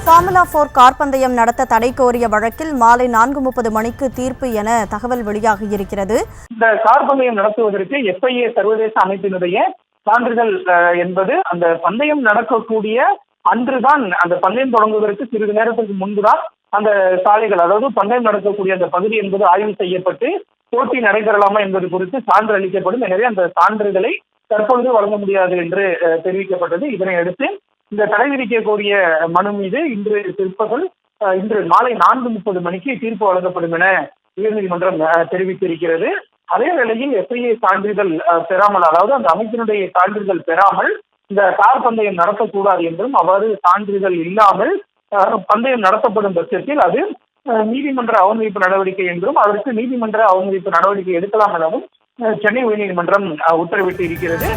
Formula 4 car பந்தயம் நடத்த தடை கோரிய வழக்கில் மாலை 4:30 மணிக்கு தீர்ப்பு என தகவல் வெளியாகியிருக்கிறது. இந்த கார் பந்தயம் நடத்துவதற்கு FIA சர்வதேச அமைப்பினுடைய சான்றிதழ் என்பது அந்த பந்தயம் நடக்கக்கூடிய அன்றுதான், அந்த பந்தயம் தொடங்குவதற்கு சிறிது நேரத்திற்கு முன்புதான் அந்த சாலைகள், அதாவது பந்தயம் நடக்கக்கூடிய அந்த பகுதி என்பது ஆய்வு செய்யப்பட்டு போட்டி நடைபெறலாமா என்பது குறித்து சான்று அளிக்கப்படும். எனவே அந்த சான்றுகளை தற்பொழுது வழங்க முடியாது என்று தெரிவிக்கப்பட்டது. இதனை அடுத்து இந்த தடை விதிக்கக்கூடிய மனு மீது இன்று பிற்பகல், இன்று மாலை 4:30 மணிக்கு தீர்ப்பு வழங்கப்படும் என உயர்நீதிமன்றம் தெரிவித்திருக்கிறது. அதே வேளையில் FIA சான்றிதழ் பெறாமல், அதாவது அந்த அமைப்பினுடைய சான்றிதழ் பெறாமல் இந்த கார் பந்தயம் நடத்தக்கூடாது என்றும், அவ்வாறு சான்றிதழ் இல்லாமல் பந்தயம் நடத்தப்படும் பட்சத்தில் அது நீதிமன்ற அவமதிப்பு நடவடிக்கை என்றும், அதற்கு நீதிமன்ற அவமதிப்பு நடவடிக்கை எடுக்கலாம் எனவும் சென்னை உயர்நீதிமன்றம் உத்தரவிட்டு இருக்கிறது.